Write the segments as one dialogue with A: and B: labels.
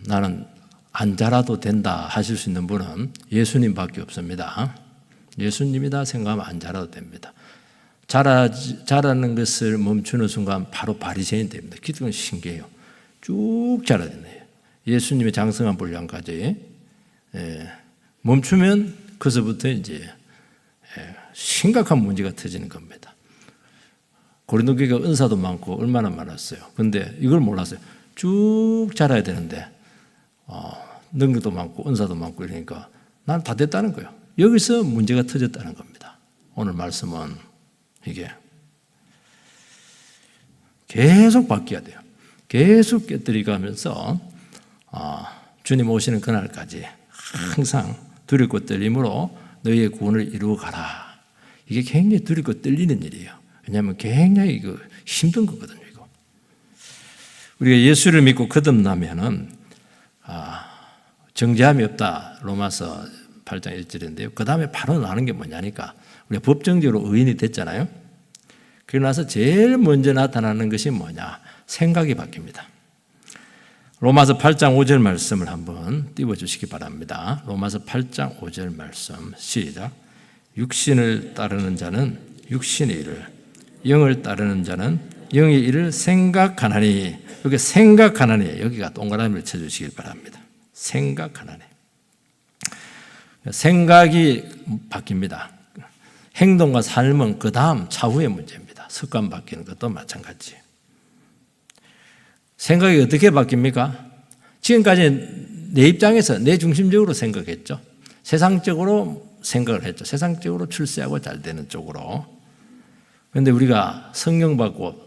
A: 나는 안 자라도 된다 하실 수 있는 분은 예수님밖에 없습니다. 예수님이다 생각하면 안 자라도 됩니다. 자라는 것을 멈추는 순간 바로 바리새인 됩니다. 기독교는 신기해요. 쭉 자라야 된대요. 예수님의 장성한 분량까지 멈추면 그서부터 이제 심각한 문제가 터지는 겁니다. 고린도 교회가 은사도 많고 얼마나 많았어요. 근데 이걸 몰랐어요. 쭉 자라야 되는데 능력도 많고 은사도 많고 이러니까 난 다 됐다는 거예요. 여기서 문제가 터졌다는 겁니다. 오늘 말씀은 이게 계속 바뀌어야 돼요. 계속 깨뜨리가면서 주님 오시는 그날까지 항상 두렵고 떨림으로 너희의 구원을 이루어가라. 이게 굉장히 두렵고 떨리는 일이에요. 왜냐하면 굉장히 이거 힘든 거거든요. 이거. 우리가 예수를 믿고 거듭나면은 정죄함이 없다. 로마서 8장 1절인데요. 그 다음에 바로 나는 게 뭐냐니까 우리가 법정적으로 의인이 됐잖아요. 그러고 나서 제일 먼저 나타나는 것이 뭐냐? 생각이 바뀝니다. 로마서 8장 5절 말씀을 한번 띄워주시기 바랍니다. 로마서 8장 5절 말씀 시작. 육신을 따르는 자는 육신의 일을, 영을 따르는 자는 영의 일을 생각하나니. 여기 생각하나니, 여기가 동그라미를 쳐주시기 바랍니다. 생각하나니. 생각이 바뀝니다. 행동과 삶은 그 다음 차후의 문제입니다. 습관 바뀌는 것도 마찬가지. 생각이 어떻게 바뀝니까? 지금까지 내 입장에서 내 중심적으로 생각했죠. 세상적으로 생각을 했죠. 세상적으로 출세하고 잘 되는 쪽으로. 그런데 우리가 성령 받고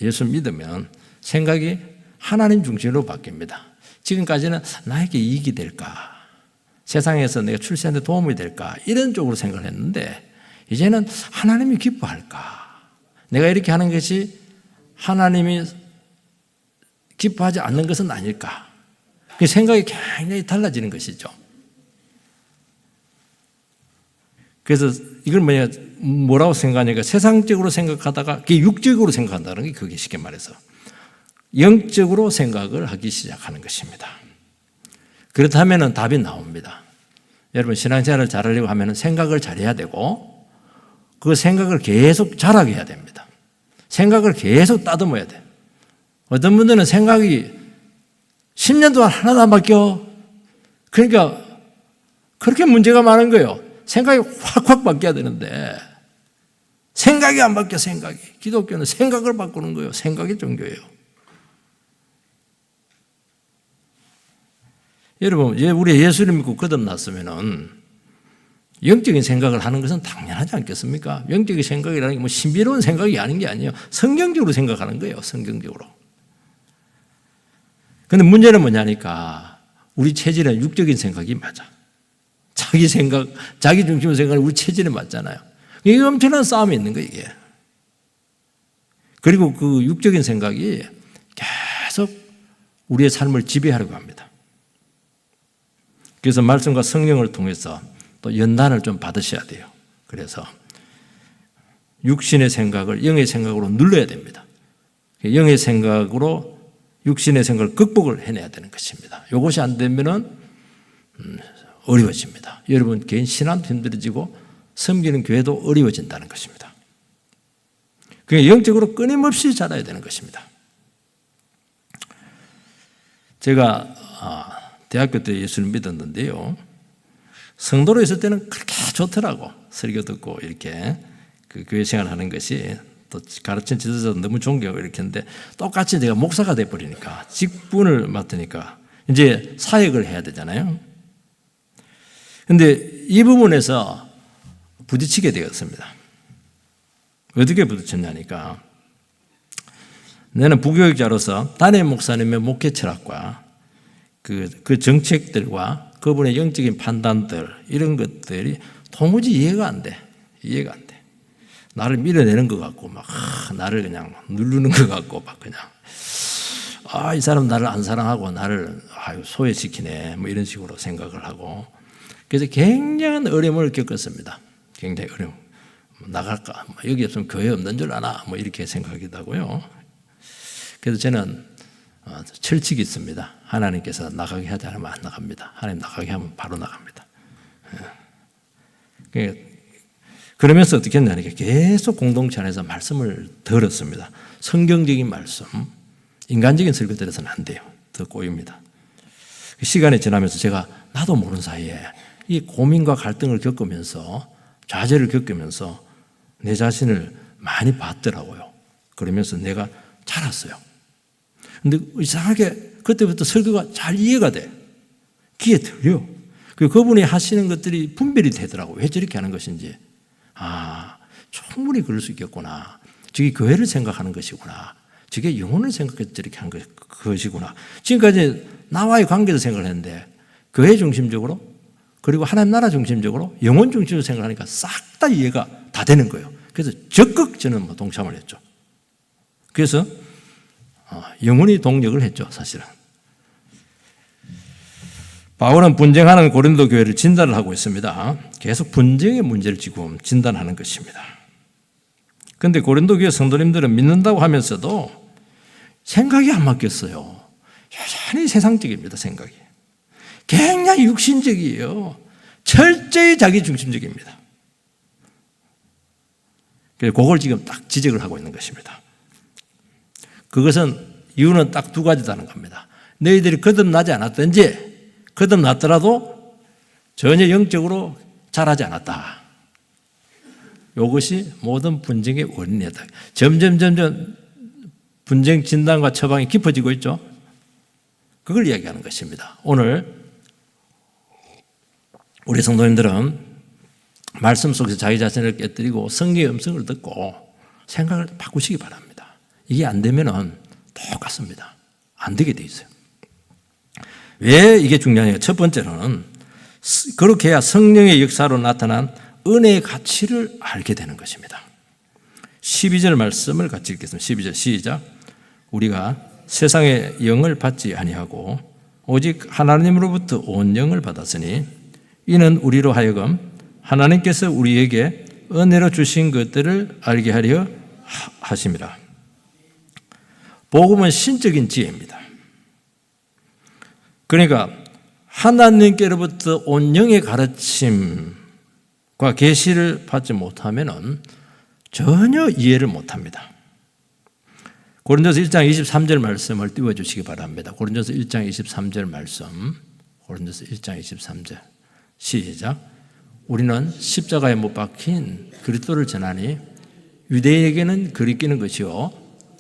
A: 예수 믿으면 생각이 하나님 중심으로 바뀝니다. 지금까지는 나에게 이익이 될까? 세상에서 내가 출세하는 데 도움이 될까? 이런 쪽으로 생각을 했는데 이제는 하나님이 기뻐할까? 내가 이렇게 하는 것이 하나님이 기뻐하지 않는 것은 아닐까? 그 생각이 굉장히 달라지는 것이죠. 그래서 이걸 뭐라고 생각하니까 세상적으로 생각하다가 그게 육적으로 생각한다는 게 그게 쉽게 말해서 영적으로 생각을 하기 시작하는 것입니다. 그렇다면 답이 나옵니다. 여러분 신앙생활을 잘하려고 하면 생각을 잘해야 되고 그 생각을 계속 자라게 해야 됩니다. 생각을 계속 따듬어야 돼요. 어떤 분들은 생각이 10년 동안 하나도 안 바뀌어. 그러니까 그렇게 문제가 많은 거예요. 생각이 확확 바뀌어야 되는데 생각이 안 바뀌어. 생각이. 기독교는 생각을 바꾸는 거예요. 생각이 종교예요. 여러분 우리 예수를 믿고 거듭났으면은 영적인 생각을 하는 것은 당연하지 않겠습니까? 영적인 생각이라는 게 뭐 신비로운 생각이 아닌 게 아니에요. 성경적으로 생각하는 거예요. 성경적으로. 그런데 문제는 뭐냐니까 우리 체질은 육적인 생각이 맞아. 자기 생각, 자기 중심으로 생각하는 우리 체질이 맞잖아요. 이게 엄청난 싸움이 있는 거예요, 이게. 그리고 그 육적인 생각이 계속 우리의 삶을 지배하려고 합니다. 그래서 말씀과 성령을 통해서 또 연단을 좀 받으셔야 돼요. 그래서 육신의 생각을 영의 생각으로 눌러야 됩니다. 영의 생각으로 육신의 생각을 극복을 해내야 되는 것입니다. 이것이 안 되면은 어려워집니다. 여러분 개인 신앙도 힘들어지고 섬기는 교회도 어려워진다는 것입니다. 그러니까 영적으로 끊임없이 자라야 되는 것입니다. 제가 대학교 때 예수를 믿었는데요. 성도로 있을 때는 그렇게 좋더라고. 설교 듣고 이렇게 그 교회 생활하는 것이 또 가르친 지도자도 너무 존경하고 이렇게 했는데 똑같이 제가 목사가 돼버리니까 직분을 맡으니까 이제 사역을 해야 되잖아요. 그런데 이 부분에서 부딪히게 되었습니다. 어떻게 부딪혔냐니까 나는 부교육자로서 담임 목사님의 목회 철학과 그 정책들과 그분의 영적인 판단들 이런 것들이 도무지 이해가 안 돼. 이해가 안 돼. 나를 밀어내는 것 같고 막 나를 그냥 누르는 것 같고 막 그냥 이 사람 나를 안 사랑하고 나를 소외시키네 뭐 이런 식으로 생각을 하고 그래서 굉장한 어려움을 겪었습니다. 굉장히 어려움. 나갈까? 여기 없으면 교회 없는 줄 아나? 뭐 이렇게 생각하기도 하고요. 그래서 저는 철칙이 있습니다. 하나님께서 나가게 하지 않으면 안 나갑니다. 하나님 나가게 하면 바로 나갑니다. 그러면서 어떻게 했냐니까 계속 공동체 안에서 말씀을 들었습니다. 성경적인 말씀, 인간적인 설교 들어서는 안 돼요. 더 꼬입니다. 시간이 지나면서 제가 나도 모르는 사이에 이 고민과 갈등을 겪으면서 좌절을 겪으면서 내 자신을 많이 봤더라고요. 그러면서 내가 자랐어요. 근데 이상하게 그때부터 설교가 잘 이해가 돼. 귀에 들려. 그분이 하시는 것들이 분별이 되더라고요. 왜 저렇게 하는 것인지. 충분히 그럴 수 있겠구나. 저게 교회를 생각하는 것이구나. 저게 영혼을 생각해서 저렇게 하는 것이구나. 지금까지 나와의 관계도 생각을 했는데 교회 중심적으로 그리고 하나님 나라 중심적으로 영혼 중심으로 생각하니까 싹 다 이해가 다 되는 거예요. 그래서 적극 저는 동참을 했죠. 그래서 영혼이 동력을 했죠, 사실은. 바울은 분쟁하는 고린도 교회를 진단을 하고 있습니다. 계속 분쟁의 문제를 지금 진단하는 것입니다. 그런데 고린도 교회 성도님들은 믿는다고 하면서도 생각이 안 맞겠어요. 여전히 세상적입니다, 생각이. 굉장히 육신적이에요. 철저히 자기 중심적입니다. 그래서 그걸 지금 딱 지적을 하고 있는 것입니다. 그것은 이유는 딱 두 가지다는 겁니다. 너희들이 거듭나지 않았든지 거듭났더라도 전혀 영적으로 자라지 않았다. 이것이 모든 분쟁의 원인이다. 점점 분쟁 진단과 처방이 깊어지고 있죠. 그걸 이야기하는 것입니다. 오늘 우리 성도님들은 말씀 속에서 자기 자신을 깨뜨리고 성경의 음성을 듣고 생각을 바꾸시기 바랍니다. 이게 안 되면은 똑같습니다. 안 되게 돼 있어요. 왜 이게 중요하냐? 첫 번째로는 그렇게 해야 성령의 역사로 나타난 은혜의 가치를 알게 되는 것입니다. 12절 말씀을 같이 읽겠습니다. 12절 시작. 우리가 세상의 영을 받지 아니하고 오직 하나님으로부터 온 영을 받았으니 이는 우리로 하여금 하나님께서 우리에게 은혜로 주신 것들을 알게 하려 하심이라. 복음은 신적인 지혜입니다. 그러니까 하나님께로부터 온 영의 가르침과 계시를 받지 못하면 전혀 이해를 못합니다. 고린도서 1장 23절 말씀을 띄워주시기 바랍니다. 고린도서 1장 23절 말씀. 고린도서 1장 23절 시작. 우리는 십자가에 못 박힌 그리스도를 전하니 유대인에게는 그리끼는 것이요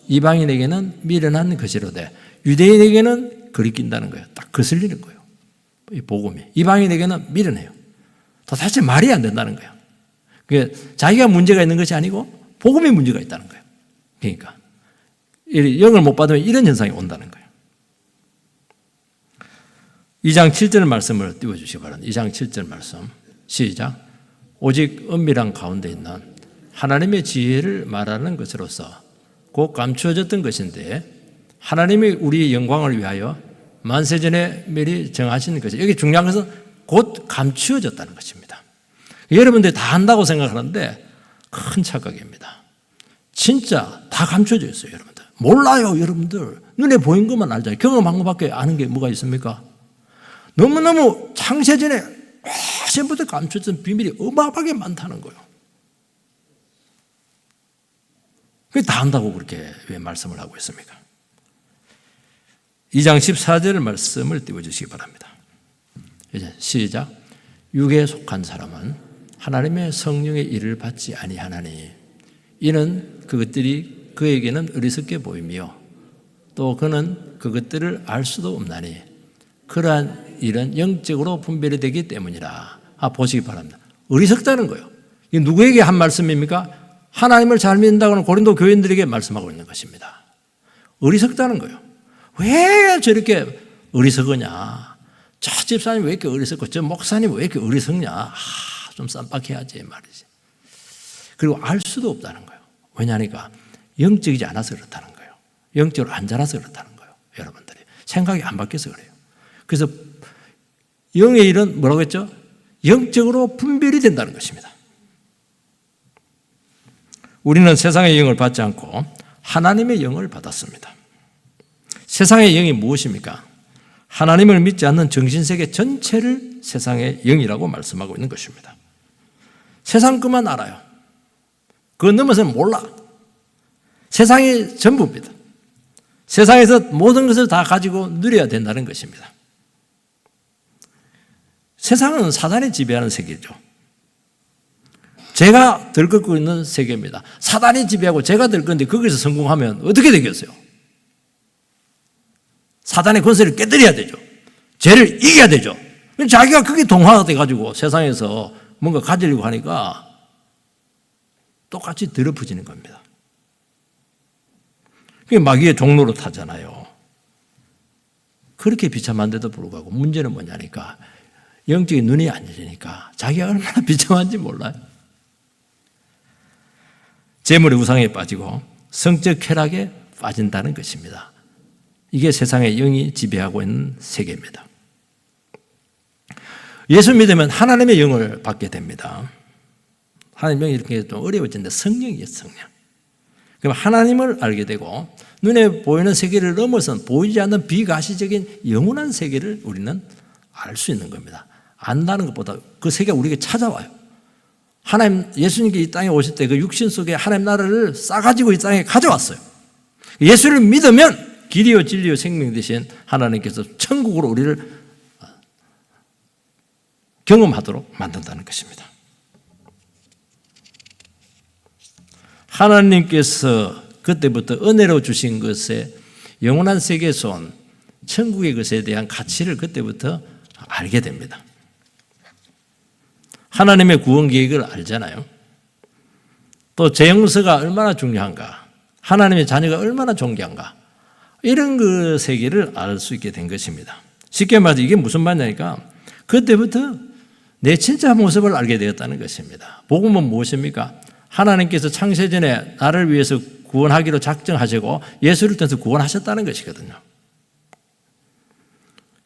A: 이방인에게는 미련한 것이로되 유대인에게는 그리낀다는 거예요. 딱 거슬리는 거예요. 이 복음이. 이방인에게는 미련해요. 도대체 말이 안 된다는 거예요. 그게 자기가 문제가 있는 것이 아니고 복음에 문제가 있다는 거예요. 그러니까 영을 못 받으면 이런 현상이 온다는 거예요. 2장 7절 말씀을 띄워주시기 바랍니다. 2장 7절 말씀 시작. 오직 은밀한 가운데 있는 하나님의 지혜를 말하는 것으로서 곧 감추어졌던 것인데 하나님이 우리의 영광을 위하여 만세전에 미리 정하신 것이 여기 중요한 것은 곧 감추어졌다는 것입니다. 여러분들이 다 안다고 생각하는데 큰 착각입니다. 진짜 다 감춰져 있어요. 여러분들 몰라요. 여러분들 눈에 보인 것만 알잖아요. 경험한 것밖에 아는 게 뭐가 있습니까? 너무너무 창세전에 처음부터 감춰진 비밀이 어마어마하게 많다는 거예요. 그게 다 안다고 그렇게 왜 말씀을 하고 있습니까? 2장 14절 말씀을 띄워주시기 바랍니다. 이제 시작. 육에 속한 사람은 하나님의 성령의 일을 받지 아니하나니 이는 그것들이 그에게는 어리석게 보이며 또 그는 그것들을 알 수도 없나니 그러한 일은 영적으로 분별이 되기 때문이라. 보시기 바랍니다. 어리석다는 거예요. 이게 누구에게 한 말씀입니까? 하나님을 잘 믿는다고 하는 고린도 교인들에게 말씀하고 있는 것입니다. 어리석다는 거예요. 왜 저렇게 어리석으냐? 저 집사님 왜 이렇게 어리석고 저 목사님 왜 이렇게 어리석냐? 좀 쌈박해야지 말이지. 그리고 알 수도 없다는 거예요. 왜냐하니까 영적이지 않아서 그렇다는 거예요. 영적으로 안 자라서 그렇다는 거예요. 여러분들이 생각이 안 바뀌어서 그래요. 그래서 영의 일은 뭐라고 했죠? 영적으로 분별이 된다는 것입니다. 우리는 세상의 영을 받지 않고 하나님의 영을 받았습니다. 세상의 영이 무엇입니까? 하나님을 믿지 않는 정신세계 전체를 세상의 영이라고 말씀하고 있는 것입니다. 세상 것만 알아요. 그거 넘어서는 몰라. 세상이 전부입니다. 세상에서 모든 것을 다 가지고 누려야 된다는 것입니다. 세상은 사단이 지배하는 세계죠. 제가 들끓고 있는 세계입니다. 사단이 지배하고 제가 들끓는데 거기서 성공하면 어떻게 되겠어요? 사단의 권세를 깨뜨려야 되죠. 죄를 이겨야 되죠. 자기가 그게 동화가 돼가지고 세상에서 뭔가 가지려고 하니까 똑같이 더럽혀지는 겁니다. 그게 마귀의 종로로 타잖아요. 그렇게 비참한데도 불구하고 문제는 뭐냐니까 영적인 눈이 안 열리니까 자기가 얼마나 비참한지 몰라요. 재물의 우상에 빠지고 성적 쾌락에 빠진다는 것입니다. 이게 세상의 영이 지배하고 있는 세계입니다. 예수 믿으면 하나님의 영을 받게 됩니다. 하나님의 영이 이렇게 좀 어려워지는데 성령이에요, 성령. 그럼 하나님을 알게 되고 눈에 보이는 세계를 넘어선 보이지 않는 비가시적인 영원한 세계를 우리는 알 수 있는 겁니다. 안다는 것보다 그 세계가 우리에게 찾아와요. 하나님, 예수님께 이 땅에 오실 때 그 육신 속에 하나님 나라를 싸가지고 이 땅에 가져왔어요. 예수를 믿으면 길이요 진리요 생명 되신 하나님께서 천국으로 우리를 경험하도록 만든다는 것입니다. 하나님께서 그때부터 은혜로 주신 것에 영원한 세계에서 온 천국의 것에 대한 가치를 그때부터 알게 됩니다. 하나님의 구원 계획을 알잖아요. 또 재용서가 얼마나 중요한가, 하나님의 자녀가 얼마나 존귀한가, 이런 그 세계를 알 수 있게 된 것입니다. 쉽게 말해서 이게 무슨 말이냐니까 그때부터 내 진짜 모습을 알게 되었다는 것입니다. 복음은 무엇입니까? 하나님께서 창세전에 나를 위해서 구원하기로 작정하시고 예수를 통해서 구원하셨다는 것이거든요.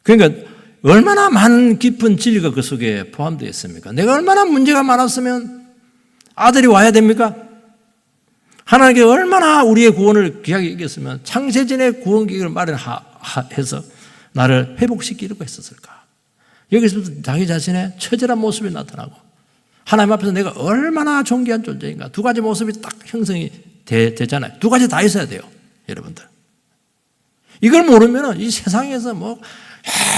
A: 그러니까 얼마나 많은 깊은 진리가 그 속에 포함되어 있습니까? 내가 얼마나 문제가 많았으면 아들이 와야 됩니까? 하나님께 얼마나 우리의 구원을 귀하게 여겼으면 창세전에 구원 계획을 마련해서 나를 회복시키려고 했었을까? 여기서부터 자기 자신의 처절한 모습이 나타나고 하나님 앞에서 내가 얼마나 존귀한 존재인가, 두 가지 모습이 딱 형성이 되잖아요. 두 가지 다 있어야 돼요, 여러분들. 이걸 모르면 이 세상에서 뭐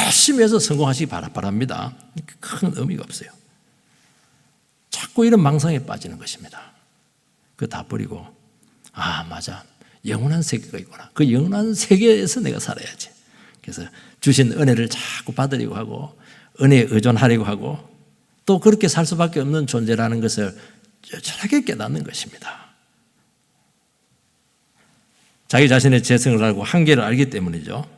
A: 열심히 해서 성공하시기 바랍니다. 큰 의미가 없어요. 자꾸 이런 망상에 빠지는 것입니다. 그거 다 버리고, 아, 맞아, 영원한 세계가 있구나. 그 영원한 세계에서 내가 살아야지. 그래서 주신 은혜를 자꾸 받으려고 하고 은혜에 의존하려고 하고 또 그렇게 살 수밖에 없는 존재라는 것을 철저하게 깨닫는 것입니다. 자기 자신의 재성을 알고 한계를 알기 때문이죠.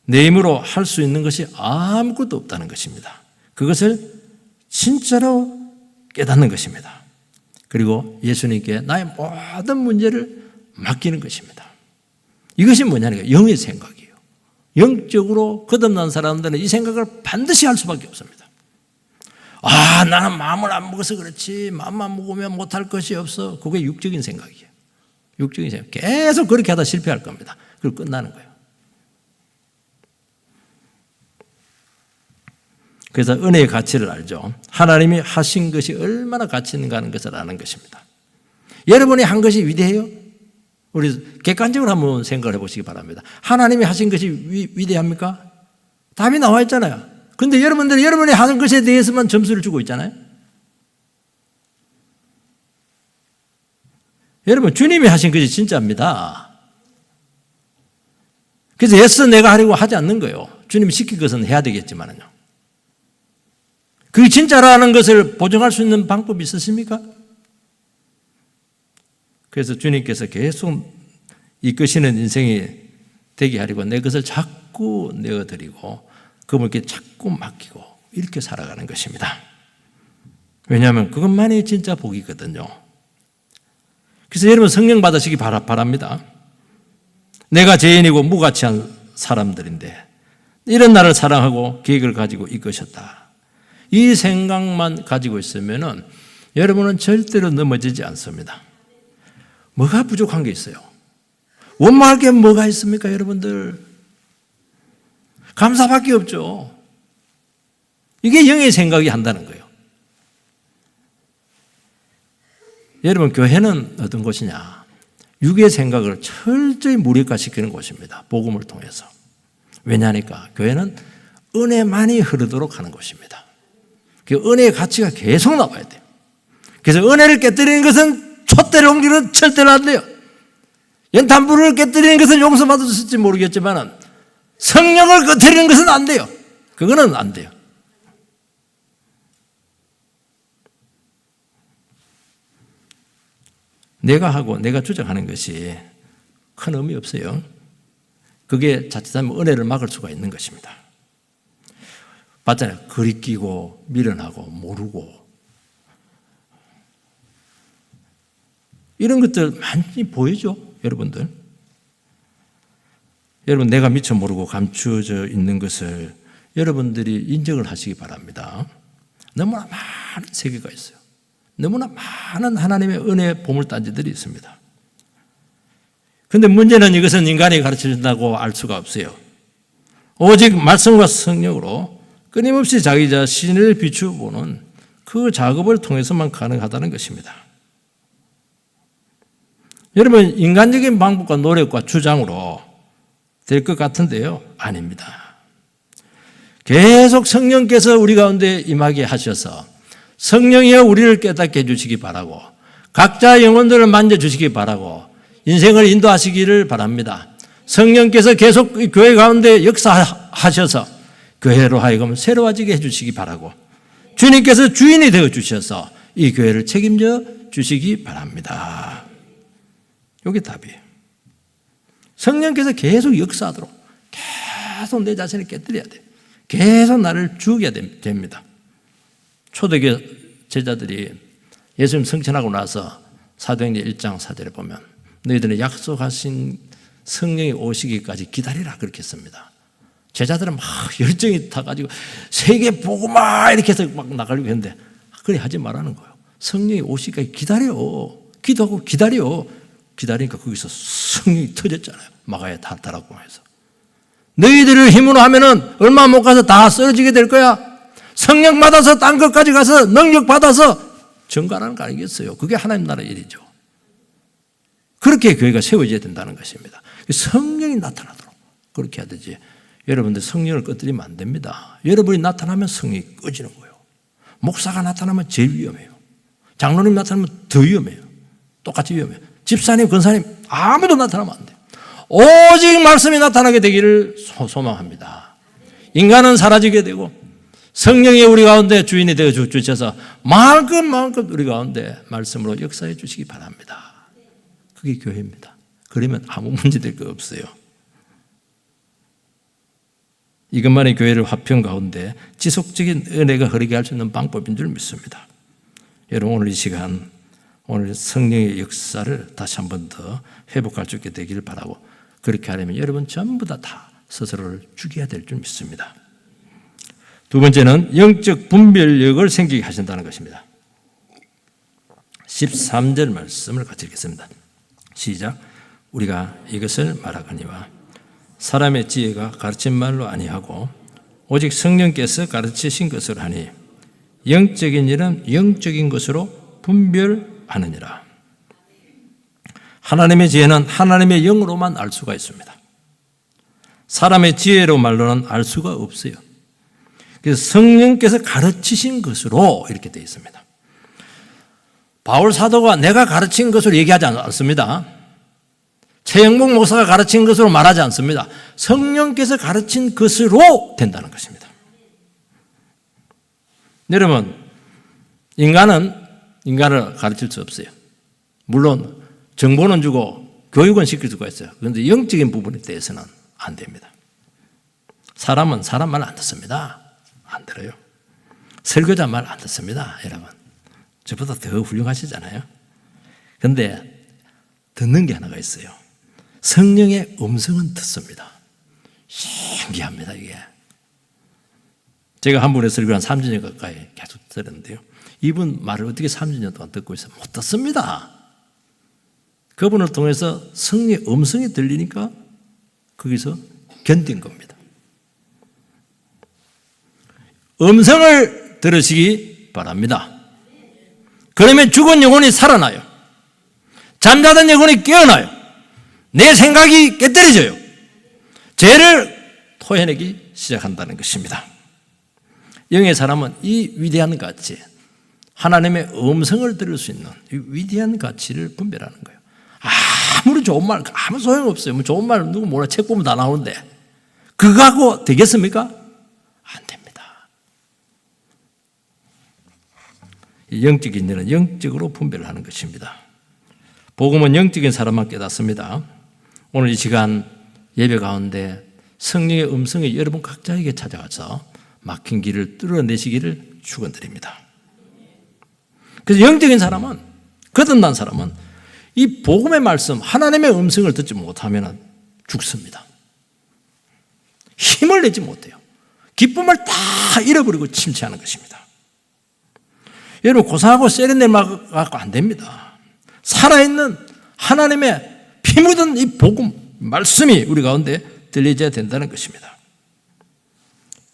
A: 내 힘으로 할 수 있는 것이 아무것도 없다는 것입니다. 그것을 진짜로 깨닫는 것입니다. 그리고 예수님께 나의 모든 문제를 맡기는 것입니다. 이것이 뭐냐니까 영의 생각이에요. 영적으로 거듭난 사람들은 이 생각을 반드시 할 수밖에 없습니다. 아, 나는 마음을 안 먹어서 그렇지, 마음만 먹으면 못할 것이 없어. 그게 육적인 생각이에요. 육적인 생각. 계속 그렇게 하다 실패할 겁니다. 그리고 끝나는 거예요. 그래서 은혜의 가치를 알죠. 하나님이 하신 것이 얼마나 가치 있는가 하는 것을 아는 것입니다. 여러분이 한 것이 위대해요? 우리 객관적으로 한번 생각을 해보시기 바랍니다. 하나님이 하신 것이 위대합니까? 답이 나와 있잖아요. 그런데 여러분들이 여러분이 하는 것에 대해서만 점수를 주고 있잖아요. 여러분, 주님이 하신 것이 진짜입니다. 그래서 애써 내가 하려고 하지 않는 거예요. 주님이 시킨 것은 해야 되겠지만요. 그게 진짜라는 것을 보증할 수 있는 방법이 있으십니까? 그래서 주님께서 계속 이끄시는 인생이 되게 하려고 내 것을 자꾸 내어드리고 그분께 자꾸 맡기고 이렇게 살아가는 것입니다. 왜냐하면 그것만이 진짜 복이거든요. 그래서 여러분 성령 받으시기 바랍니다. 내가 죄인이고 무가치한 사람들인데 이런 나를 사랑하고 계획을 가지고 이끄셨다. 이 생각만 가지고 있으면 여러분은 절대로 넘어지지 않습니다. 뭐가 부족한 게 있어요? 원망할 게 뭐가 있습니까, 여러분들? 감사밖에 없죠. 이게 영의 생각이 한다는 거예요. 여러분, 교회는 어떤 곳이냐? 육의 생각을 철저히 무력화시키는 곳입니다. 복음을 통해서. 왜냐하니까 교회는 은혜만이 흐르도록 하는 곳입니다. 그 은혜의 가치가 계속 나와야 돼요. 그래서 은혜를 깨뜨리는 것은 촛대를 옮기는 절대로 안 돼요. 연탄불을 깨뜨리는 것은 용서받을 수 있을지 모르겠지만 성령을 깨뜨리는 것은 안 돼요. 그거는 안 돼요. 내가 하고 내가 주장하는 것이 큰 의미 없어요. 그게 자칫하면 은혜를 막을 수가 있는 것입니다. 봤잖아요. 거리끼고 미련하고 모르고 이런 것들 많이 보이죠, 여러분들. 여러분, 내가 미처 모르고 감추어져 있는 것을 여러분들이 인정을 하시기 바랍니다. 너무나 많은 세계가 있어요. 너무나 많은 하나님의 은혜의 보물단지들이 있습니다. 그런데 문제는 이것은 인간이 가르쳐준다고 알 수가 없어요. 오직 말씀과 성령으로 끊임없이 자기 자신을 비추어보는 그 작업을 통해서만 가능하다는 것입니다. 여러분, 인간적인 방법과 노력과 주장으로 될 것 같은데요, 아닙니다. 계속 성령께서 우리 가운데 임하게 하셔서 성령이여 우리를 깨닫게 해주시기 바라고 각자 영혼들을 만져주시기 바라고 인생을 인도하시기를 바랍니다. 성령께서 계속 교회 가운데 역사하셔서 교회로 하여금 새로워지게 해주시기 바라고 주님께서 주인이 되어주셔서 이 교회를 책임져 주시기 바랍니다. 이게 답이에요. 성령께서 계속 역사하도록 계속 내 자신을 깨뜨려야 돼요. 계속 나를 죽여야 됩니다. 초대교회 제자들이 예수님 승천하고 나서 사도행전 1장 4절에 보면 너희들은 약속하신 성령이 오시기까지 기다리라 그렇게 했습니다. 제자들은 막 열정이 타가지고 세계 복음화 이렇게 해서 막 나가려고 했는데 그래 하지 말라는 거예요. 성령이 오시기까지 기다려. 기도하고 기다려. 기다리니까 거기서 성령이 터졌잖아요. 마가야 다다라고 해서 너희들을 힘으로 하면은 얼마 못 가서 다 쓰러지게 될 거야. 성령 받아서 딴 것까지 가서 능력 받아서 증가하는 거 아니겠어요? 그게 하나님 나라 일이죠. 그렇게 교회가 세워져야 된다는 것입니다. 성령이 나타나도록 그렇게 해야 되지. 여러분들 성령을 꺼뜨리면 안 됩니다. 여러분이 나타나면 성령이 꺼지는 거예요. 목사가 나타나면 제일 위험해요. 장로님 나타나면 더 위험해요. 똑같이 위험해요. 집사님, 권사님 아무도 나타나면 안 돼요. 오직 말씀이 나타나게 되기를 소망합니다. 인간은 사라지게 되고 성령이 우리 가운데 주인이 되어 주셔서 마음껏 우리 가운데 말씀으로 역사해 주시기 바랍니다. 그게 교회입니다. 그러면 아무 문제 될 거 없어요. 이것만이 교회를 화평 가운데 지속적인 은혜가 흐르게 할 수 있는 방법인 줄 믿습니다. 여러분, 오늘 이 시간 오늘 성령의 역사를 다시 한 번 더 회복할 수 있게 되기를 바라고 그렇게 하려면 여러분 전부 다 스스로를 죽여야 될 줄 믿습니다. 두 번째는 영적 분별력을 생기게 하신다는 것입니다. 13절 말씀을 같이 읽겠습니다. 시작. 우리가 이것을 말하거니와 사람의 지혜가 가르친 말로 아니하고 오직 성령께서 가르치신 것을 하니 영적인 일은 영적인 것으로 분별하느니라. 하나님의 지혜는 하나님의 영으로만 알 수가 있습니다. 사람의 지혜로 말로는 알 수가 없어요. 그래서 성령께서 가르치신 것으로 이렇게 되어 있습니다. 바울 사도가 내가 가르친 것을 얘기하지 않습니다. 최영복 목사가 가르친 것으로 말하지 않습니다. 성령께서 가르친 것으로 된다는 것입니다. 여러분, 인간을 가르칠 수 없어요. 물론 정보는 주고 교육은 시킬 수가 있어요. 그런데 영적인 부분에 대해서는 안 됩니다. 사람은 사람 말 안 듣습니다. 안 들어요. 설교자 말 안 듣습니다. 여러분, 저보다 더 훌륭하시잖아요. 그런데 듣는 게 하나가 있어요. 성령의 음성은 듣습니다. 신기합니다, 이게. 제가 한 분의 설교 한 3주년 가까이 계속 들었는데요. 이분 말을 어떻게 3주년 동안 듣고 있어요? 못 듣습니다. 그분을 통해서 성령의 음성이 들리니까 거기서 견딘 겁니다. 음성을 들으시기 바랍니다. 그러면 죽은 영혼이 살아나요. 잠자던 영혼이 깨어나요. 내 생각이 깨뜨려져요. 죄를 토해내기 시작한다는 것입니다. 영의 사람은 이 위대한 가치, 하나님의 음성을 들을 수 있는 이 위대한 가치를 분별하는 거예요. 아무리 좋은 말, 아무 소용없어요. 뭐 좋은 말 누구 뭐라 책 보면 다 나오는데 그거하고 되겠습니까? 안 됩니다. 영적인 일은 영적으로 분별을 하는 것입니다. 복음은 영적인 사람만 깨닫습니다. 오늘 이 시간 예배 가운데 성령의 음성이 여러분 각자에게 찾아가서 막힌 길을 뚫어내시기를 축원드립니다. 그래서 영적인 사람은, 거듭난 사람은 이 복음의 말씀, 하나님의 음성을 듣지 못하면 죽습니다. 힘을 내지 못해요. 기쁨을 다 잃어버리고 침체하는 것입니다. 여러분 고상하고 세련된 말 갖고 안 됩니다. 살아있는 하나님의 피 묻은 이 복음, 말씀이 우리 가운데 들려져야 된다는 것입니다.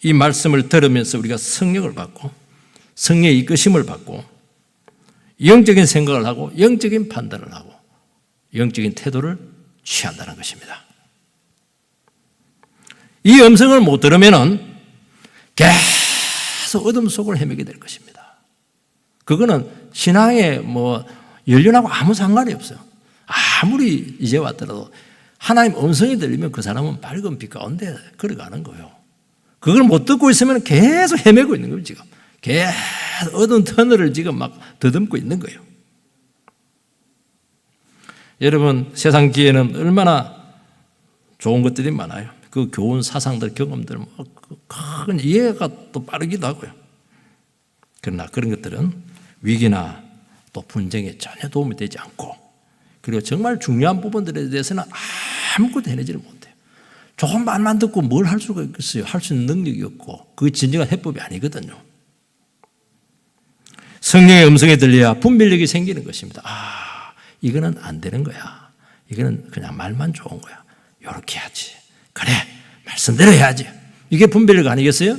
A: 이 말씀을 들으면서 우리가 성령을 받고 성령의 이끄심을 받고 영적인 생각을 하고 영적인 판단을 하고 영적인 태도를 취한다는 것입니다. 이 음성을 못 들으면 계속 어둠 속을 헤매게 될 것입니다. 그거는 신앙에 연륜하고 아무 상관이 없어요. 아무리 이제 왔더라도 하나님 음성이 들리면 그 사람은 밝은 빛 가운데 걸어가는 거예요. 그걸 못 듣고 있으면 계속 헤매고 있는 거예요, 지금. 계속 어두운 터널을 지금 막 더듬고 있는 거예요. 여러분, 세상 뒤에는 얼마나 좋은 것들이 많아요. 그 교훈, 사상들, 경험들, 큰 이해가 또 빠르기도 하고요. 그러나 그런 것들은 위기나 또 분쟁에 전혀 도움이 되지 않고, 그리고 정말 중요한 부분들에 대해서는 아무것도 해내지를 못해요. 조금 말만 듣고 뭘 할 수가 있겠어요? 할 수 있는 능력이 없고, 그게 진정한 해법이 아니거든요. 성령의 음성에 들려야 분별력이 생기는 것입니다. 이거는 안 되는 거야. 이거는 그냥 말만 좋은 거야. 이렇게 해야지. 그래, 말씀대로 해야지. 이게 분별력 아니겠어요?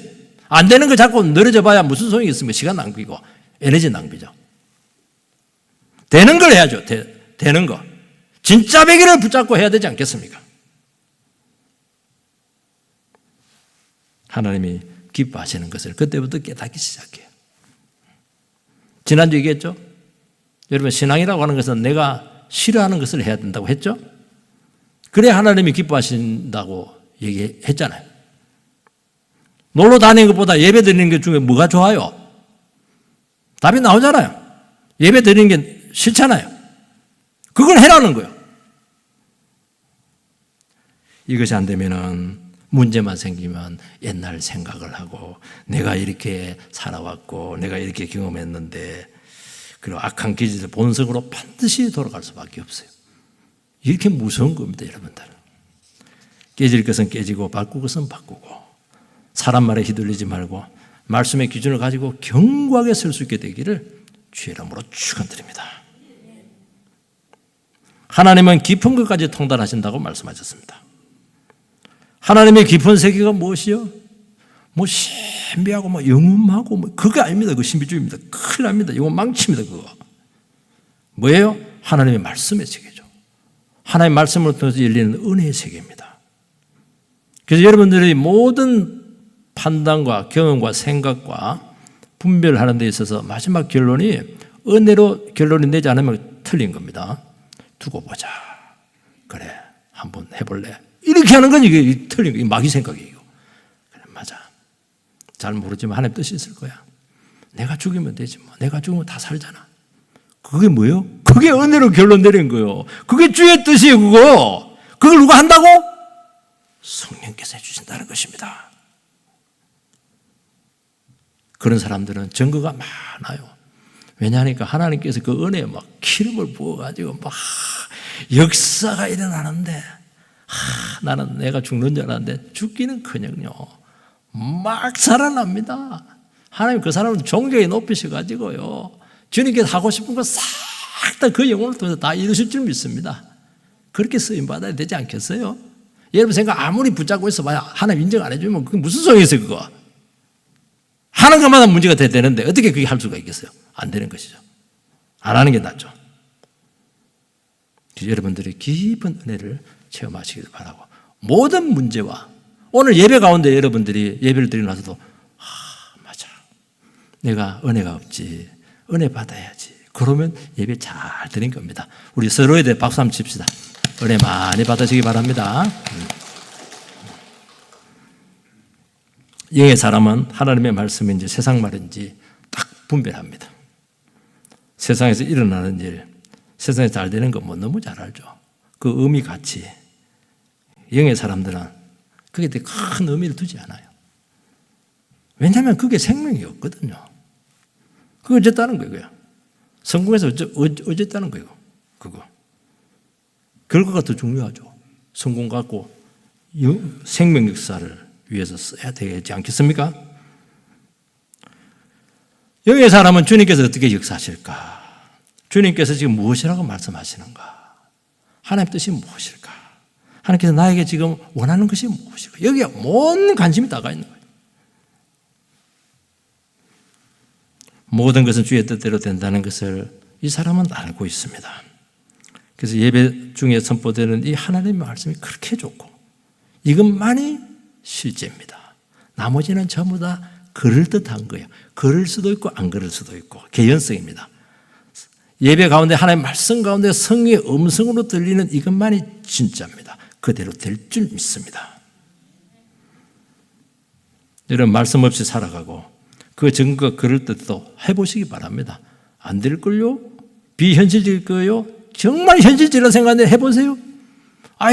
A: 안 되는 거 자꾸 늘어져 봐야 무슨 소용이 있습니까? 시간 낭비고 에너지 낭비죠. 되는 걸 해야죠. 되는 거. 진짜 베개를 붙잡고 해야 되지 않겠습니까? 하나님이 기뻐하시는 것을 그때부터 깨닫기 시작해요. 지난주 얘기했죠? 여러분, 신앙이라고 하는 것은 내가 싫어하는 것을 해야 된다고 했죠? 그래야 하나님이 기뻐하신다고 얘기했잖아요. 놀러 다니는 것보다 예배 드리는 것 중에 뭐가 좋아요? 답이 나오잖아요. 예배 드리는 게 싫잖아요. 그걸 해라는 거예요. 이것이 안 되면은 문제만 생기면 옛날 생각을 하고 내가 이렇게 살아왔고 내가 이렇게 경험했는데, 그리고 악한 기질의 본성으로 반드시 돌아갈 수밖에 없어요. 이렇게 무서운 겁니다, 여러분들. 깨질 것은 깨지고 바꿀 것은 바꾸고 사람 말에 휘둘리지 말고 말씀의 기준을 가지고 견고하게 설 수 있게 되기를 주의 이름으로 축원드립니다. 하나님은 깊은 것까지 통달하신다고 말씀하셨습니다. 하나님의 깊은 세계가 무엇이요? 신비하고 영음하고 그거 아닙니다. 그거 신비주의입니다. 큰일 납니다. 이거 망칩니다. 그거 뭐예요? 하나님의 말씀의 세계죠. 하나님의 말씀을 통해서 열리는 은혜의 세계입니다. 그래서 여러분들이 모든 판단과 경험과 생각과 분별하는 데 있어서 마지막 결론이 은혜로 결론이 내지 않으면 틀린 겁니다. 두고 보자. 그래, 한번 해볼래? 이렇게 하는 건 이게 틀린 거예요. 마귀 생각이에요. 그래, 맞아. 잘 모르지만 하나님 뜻이 있을 거야. 내가 죽이면 되지 뭐. 내가 죽으면 다 살잖아. 그게 뭐예요? 그게 은혜로 결론 내린 거예요. 그게 주의 뜻이에요, 그거. 그걸 누가 한다고? 성령께서 해주신다는 것입니다. 그런 사람들은 증거가 많아요. 왜냐하니까 하나님께서 그 은혜에 막 기름을 부어가지고 막 역사가 일어나는데, 나는 내가 죽는 줄 알았는데 죽기는커녕요 막 살아납니다. 하나님 그 사람을 존경히 높이셔가지고요, 주님께서 하고 싶은 거 싹 다 그 영혼을 통해서 다 이루실 줄 믿습니다. 그렇게 쓰임받아야 되지 않겠어요? 여러분 생각 아무리 붙잡고 있어봐야 하나님 인정 안 해주면 그게 무슨 소용이 있어요, 그거? 하는 것마다 문제가 돼야 되는데 어떻게 그게 할 수가 있겠어요? 안 되는 것이죠. 안 하는 게 낫죠. 여러분들이 깊은 은혜를 체험하시길 바라고, 모든 문제와 오늘 예배 가운데 여러분들이 예배를 드리고 나서도 맞아, 내가 은혜가 없지, 은혜 받아야지, 그러면 예배 잘 드린 겁니다. 우리 서로에 대해 박수 한번 칩시다. 은혜 많이 받으시기 바랍니다. 영의 사람은 하나님의 말씀인지 세상 말인지 딱 분별합니다. 세상에서 일어나는 일, 세상에서 잘 되는 거 너무 잘 알죠. 그 의미 가치, 영의 사람들은 그게 되게 큰 의미를 두지 않아요. 왜냐하면 그게 생명이 없거든요. 그거 어쨌다는 거예요. 성공해서 어쨌다는 거예요. 그거. 결과가 더 중요하죠. 성공 갖고 생명 역사를 위해서 써야 되지 않겠습니까? 영의 사람은 주님께서 어떻게 역사하실까? 주님께서 지금 무엇이라고 말씀하시는가? 하나님의 뜻이 무엇일까? 하나님께서 나에게 지금 원하는 것이 무엇일까? 여기에 온 관심이 다가 있는 거예요. 모든 것은 주의 뜻대로 된다는 것을 이 사람은 알고 있습니다. 그래서 예배 중에 선포되는 이 하나님의 말씀이 그렇게 좋고 이것만이 실제입니다. 나머지는 전부 다 그럴듯한 거예요. 그럴 수도 있고 안 그럴 수도 있고 개연성입니다. 예배 가운데 하나님의 말씀 가운데 성령의 음성으로 들리는 이것만이 진짜입니다. 그대로 될 줄 믿습니다. 여러분 말씀 없이 살아가고 그 증거가 그럴듯도 해보시기 바랍니다. 안 될걸요? 비현실적일 거예요? 정말 현실적이라고 생각하는데 해보세요.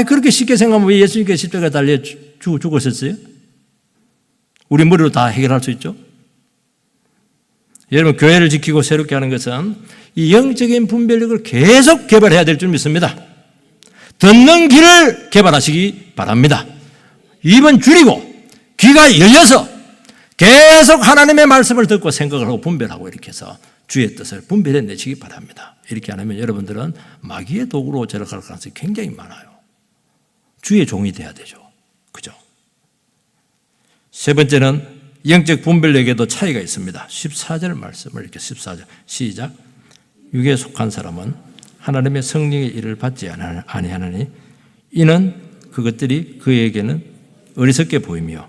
A: 그렇게 쉽게 생각하면 왜 예수님께서 십자가에 달려 죽으셨어요? 우리 머리로 다 해결할 수 있죠? 여러분 교회를 지키고 새롭게 하는 것은 이 영적인 분별력을 계속 개발해야 될 줄 믿습니다. 듣는 귀를 개발하시기 바랍니다. 입은 줄이고 귀가 열려서 계속 하나님의 말씀을 듣고 생각을 하고 분별하고 이렇게 해서 주의 뜻을 분별해 내시기 바랍니다. 이렇게 안 하면 여러분들은 마귀의 도구로 저력할 가능성이 굉장히 많아요. 주의 종이 돼야 되죠. 그죠? 세 번째는 영적 분별력에도 차이가 있습니다. 14절 말씀을 이렇게 14절 시작. 육에 속한 사람은 하나님의 성령의 일을 받지 아니하느니 이는 그것들이 그에게는 어리석게 보이며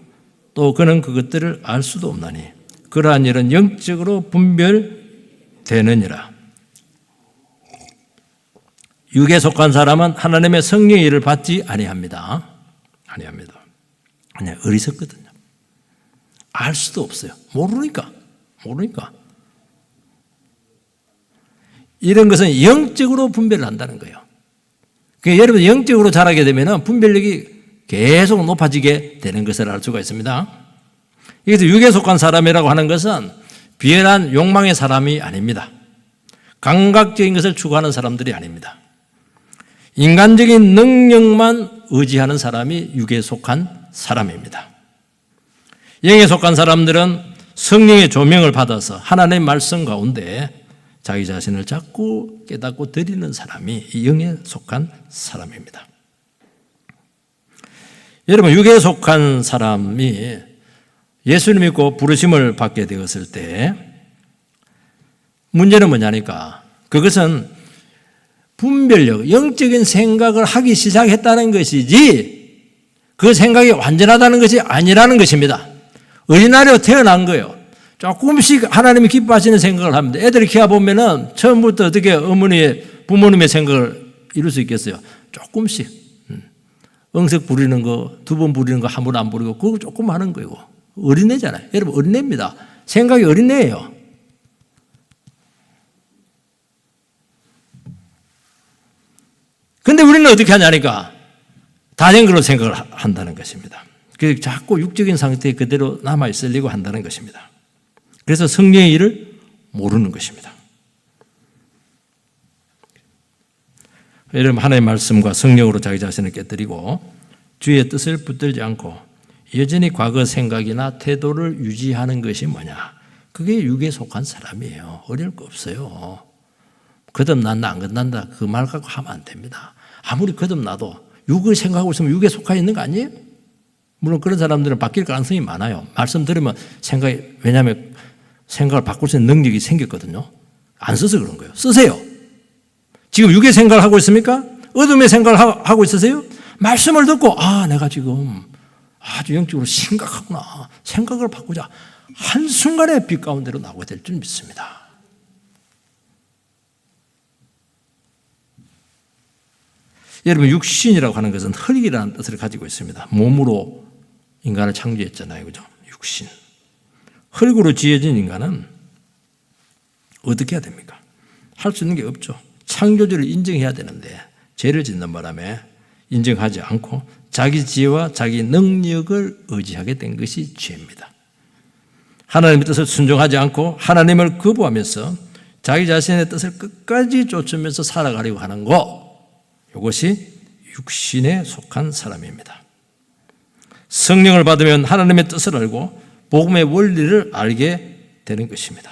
A: 또 그는 그것들을 알 수도 없나니 그러한 일은 영적으로 분별되느니라. 육에 속한 사람은 하나님의 성령의 일을 받지 아니합니다. 그냥 어리석거든요. 알 수도 없어요. 모르니까. 이런 것은 영적으로 분별을 한다는 거예요. 그러니까 여러분 영적으로 자라게 되면 분별력이 계속 높아지게 되는 것을 알 수가 있습니다. 여기서 육에 속한 사람이라고 하는 것은 비열한 욕망의 사람이 아닙니다. 감각적인 것을 추구하는 사람들이 아닙니다. 인간적인 능력만 의지하는 사람이 육에 속한 사람입니다. 영에 속한 사람들은 성령의 조명을 받아서 하나님의 말씀 가운데 자기 자신을 자꾸 깨닫고 드리는 사람이 이 영에 속한 사람입니다. 여러분 육에 속한 사람이 예수를 믿고 부르심을 받게 되었을 때 문제는 뭐냐니까 그것은 분별력, 영적인 생각을 하기 시작했다는 것이지 그 생각이 완전하다는 것이 아니라는 것입니다. 어린아이로 태어난 거예요. 조금씩 하나님이 기뻐하시는 생각을 합니다. 애들이 키워보면은 처음부터 어떻게 부모님의 생각을 이룰 수 있겠어요? 조금씩. 응석 부리는 거, 2번 부리는 거 한 번 안 부리고 그거 조금 하는 거예요. 어린애잖아요. 여러분 어린애입니다. 생각이 어린애예요. 근데 우리는 어떻게 하냐니까 다 된 걸로 생각을 한다는 것입니다. 그래서 자꾸 육적인 상태에 그대로 남아있으려고 한다는 것입니다. 그래서 성령의 일을 모르는 것입니다. 여러분 하나님의 말씀과 성령으로 자기 자신을 깨뜨리고 주의 뜻을 붙들지 않고 여전히 과거 생각이나 태도를 유지하는 것이 뭐냐? 그게 육에 속한 사람이에요. 어려울 거 없어요. 거듭난다 안 거듭난다 그 말 갖고 하면 안 됩니다. 아무리 거듭나도 육을 생각하고 있으면 육에 속하 있는 거 아니에요? 물론 그런 사람들은 바뀔 가능성이 많아요. 말씀 들으면 왜냐하면 생각을 바꿀 수 있는 능력이 생겼거든요. 안 써서 그런 거예요. 쓰세요. 지금 육의 생각을 하고 있습니까? 어둠의 생각을 하고 있으세요? 말씀을 듣고 내가 지금 아주 영적으로 심각하구나. 생각을 바꾸자. 한순간에 빛 가운데로 나오게 될 줄 믿습니다. 여러분 육신이라고 하는 것은 흙이라는 뜻을 가지고 있습니다. 몸으로 인간을 창조했잖아요. 그죠? 육신. 흙으로 지어진 인간은 어떻게 해야 됩니까? 할 수 있는 게 없죠. 창조주를 인정해야 되는데 죄를 짓는 바람에 인정하지 않고 자기 지혜와 자기 능력을 의지하게 된 것이 죄입니다. 하나님의 뜻을 순종하지 않고 하나님을 거부하면서 자기 자신의 뜻을 끝까지 쫓으면서 살아가려고 하는 이것이 육신에 속한 사람입니다. 성령을 받으면 하나님의 뜻을 알고 복음의 원리를 알게 되는 것입니다.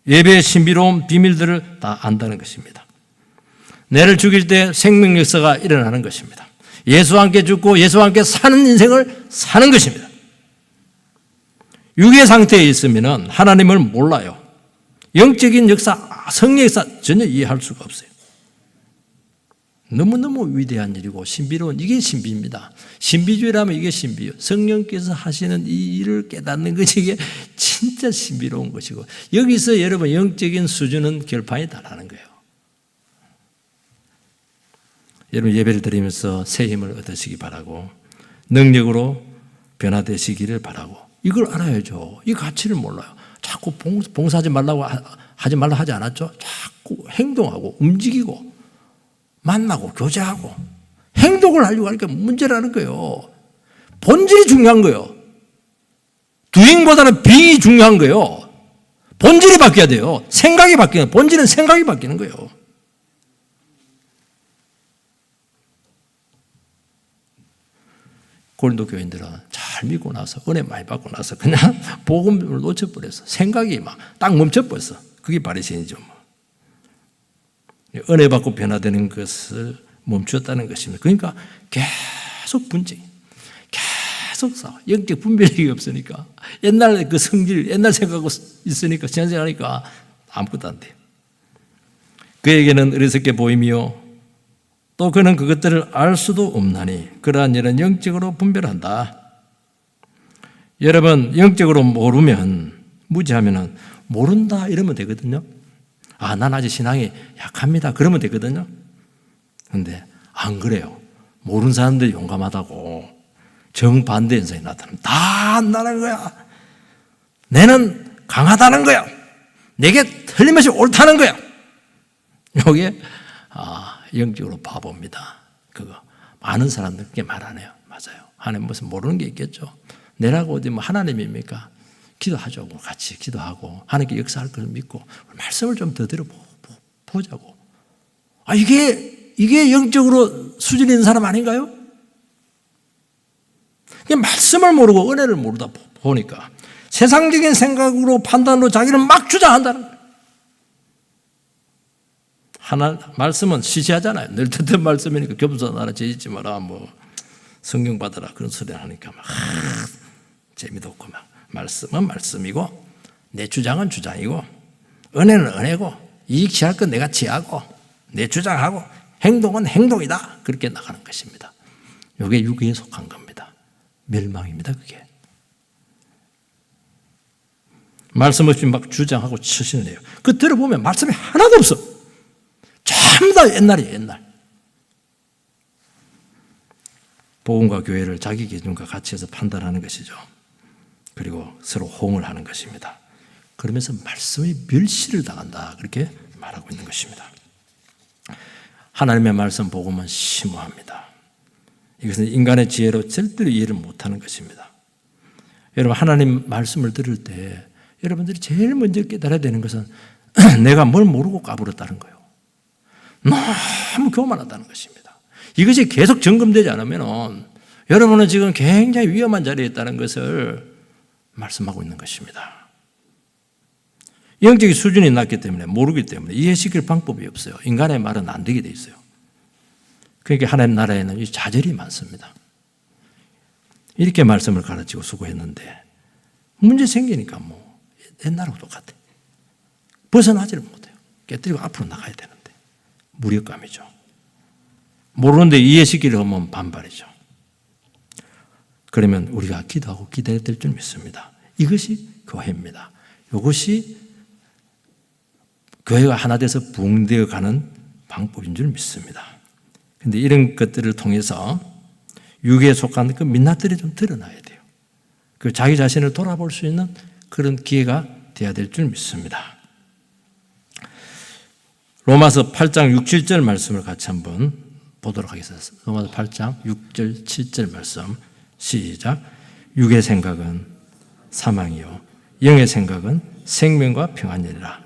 A: 예배의 신비로운 비밀들을 다 안다는 것입니다. 내를 죽일 때 생명 역사가 일어나는 것입니다. 예수와 함께 죽고 예수와 함께 사는 인생을 사는 것입니다. 육의 상태에 있으면 하나님을 몰라요. 영적인 역사, 성령 역사 전혀 이해할 수가 없어요. 너무너무 위대한 일이고 신비로운 이게 신비입니다. 신비주의라면 이게 신비예요. 성령께서 하시는 이 일을 깨닫는 것이 이게 진짜 신비로운 것이고 여기서 여러분 영적인 수준은 결판이 달하는 거예요. 여러분 예배를 드리면서 새 힘을 얻으시기 바라고 능력으로 변화되시기를 바라고 이걸 알아야죠. 이 가치를 몰라요. 자꾸 봉사하지 말라고 하지 않았죠? 자꾸 행동하고 움직이고 만나고 교제하고 행동을 하려고 하니까 문제라는 거예요. 본질이 중요한 거예요. doing보다는 being이 중요한 거예요. 본질이 바뀌어야 돼요. 생각이 바뀌는 본질은 생각이 바뀌는 거예요. 고린도 교인들은 잘 믿고 나서 은혜 많이 받고 나서 그냥 복음을 놓쳐버렸어. 생각이 막 딱 멈춰버렸어. 그게 바리새인이죠. 은혜 받고 변화되는 것을 멈추었다는 것입니다. 그러니까 계속 분쟁, 계속 싸워. 영적 분별력이 없으니까 옛날 그 성질, 옛날 생각하고 있으니까 생각하니까 아무것도 안 돼요. 그에게는 어리석게 보이며 또 그는 그것들을 알 수도 없나니 그러한 일은 영적으로 분별한다. 여러분 영적으로 모르면 무지하면 모른다 이러면 되거든요. 난 아직 신앙이 약합니다. 그러면 되거든요. 그런데 안 그래요. 모르는 사람들이 용감하다고 정반대 현상이 나타나면 다 안다는 거야. 내는 강하다는 거야. 내게 틀림없이 옳다는 거야. 이게 영적으로 바보입니다. 그거 많은 사람들 그렇게 말 안 해요. 맞아요. 하나님 무슨 모르는 게 있겠죠. 내라고 어디 기도하죠. 같이 기도하고 하나님께 역사할 걸 믿고 말씀을 좀 더 들어보자고. 이게 영적으로 수준 있는 사람 아닌가요? 말씀을 모르고 은혜를 모르다 보니까 세상적인 생각으로 판단으로 자기는 막 주장한다는 거예요. 말씀은 시시하잖아요. 늘 듣던 말씀이니까 겸손하라, 죄짓지 마라, 성경 받아라 그런 소리 하니까 재미도 없고 말씀은 말씀이고 내 주장은 주장이고 은혜는 은혜고 이익 취할 건 내가 취하고 내 주장하고 행동은 행동이다. 그렇게 나가는 것입니다. 이게 육에 속한 겁니다. 멸망입니다. 그게. 말씀 없이 막 주장하고 처신을 해요. 그 들어보면 말씀이 하나도 없어. 전부 다 옛날이에요. 옛날. 복음과 교회를 자기 기준과 같이 해서 판단하는 것이죠. 그리고 서로 호응을 하는 것입니다. 그러면서 말씀이 멸시를 당한다. 그렇게 말하고 있는 것입니다. 하나님의 말씀 복음은 심오합니다. 이것은 인간의 지혜로 절대로 이해를 못하는 것입니다. 여러분 하나님 말씀을 들을 때 여러분들이 제일 먼저 깨달아야 되는 것은 내가 뭘 모르고 까불었다는 거예요. 너무 교만하다는 것입니다. 이것이 계속 점검되지 않으면 여러분은 지금 굉장히 위험한 자리에 있다는 것을 말씀하고 있는 것입니다. 영적인 수준이 낮기 때문에 모르기 때문에 이해시킬 방법이 없어요. 인간의 말은 안 되게 돼 있어요. 그러니까 하나님 나라에는 이 좌절이 많습니다. 이렇게 말씀을 가르치고 수고했는데 문제 생기니까 뭐 옛날하고 똑같아. 벗어나지를 못해요. 깨뜨리고 앞으로 나가야 되는데 무력감이죠. 모르는데 이해시키려 하면 반발이죠. 그러면 우리가 기도하고 기다려야 될 줄 믿습니다. 이것이 교회입니다. 이것이 교회가 하나 돼서 부흥되어 가는 방법인 줄 믿습니다. 그런데 이런 것들을 통해서 육에 속한 그 민낯들이 좀 드러나야 돼요. 그 자기 자신을 돌아볼 수 있는 그런 기회가 되어야 될 줄 믿습니다. 로마서 8장 6, 7절 말씀을 같이 한번 보도록 하겠습니다. 로마서 8장 6절, 7절 말씀 시작. 육의 생각은 사망이요 영의 생각은 생명과 평안이라.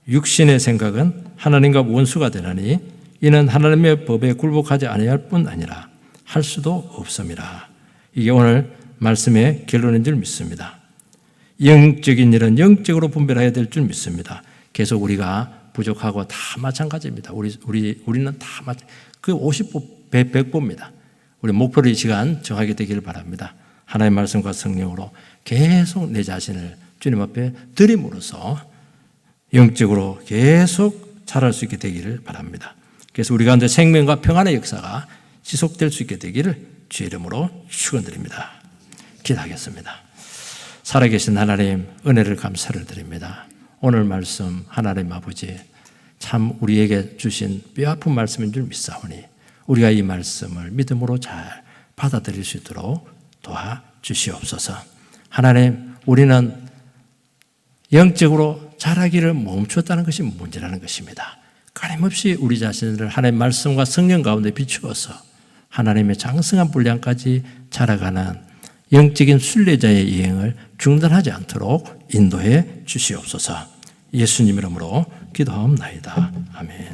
A: 육신의 생각은 하나님과 원수가 되나니 이는 하나님의 법에 굴복하지 아니할 뿐 아니라 할 수도 없음이라. 이게 오늘 말씀의 결론인 줄 믿습니다. 영적인 일은 영적으로 분별해야 될 줄 믿습니다. 계속 우리가 부족하고 다 마찬가지입니다. 우리는 다 그 50보, 100보입니다. 우리 목표를 이 시간 정하게 되기를 바랍니다. 하나님의 말씀과 성령으로 계속 내 자신을 주님 앞에 드림으로써 영적으로 계속 자랄 수 있게 되기를 바랍니다. 그래서 우리 가운데 생명과 평안의 역사가 지속될 수 있게 되기를 주의 이름으로 축원드립니다. 기도하겠습니다. 살아계신 하나님 은혜를 감사를 드립니다. 오늘 말씀 하나님 아버지 참 우리에게 주신 뼈아픈 말씀인 줄 믿사오니 우리가 이 말씀을 믿음으로 잘 받아들일 수 있도록 도와주시옵소서. 하나님 우리는 영적으로 자라기를 멈췄다는 것이 문제라는 것입니다. 끊임없이 우리 자신을 하나님의 말씀과 성령 가운데 비추어서 하나님의 장성한 분량까지 자라가는 영적인 순례자의 여행을 중단하지 않도록 인도해 주시옵소서. 예수님 이름으로 기도하옵나이다. 아멘.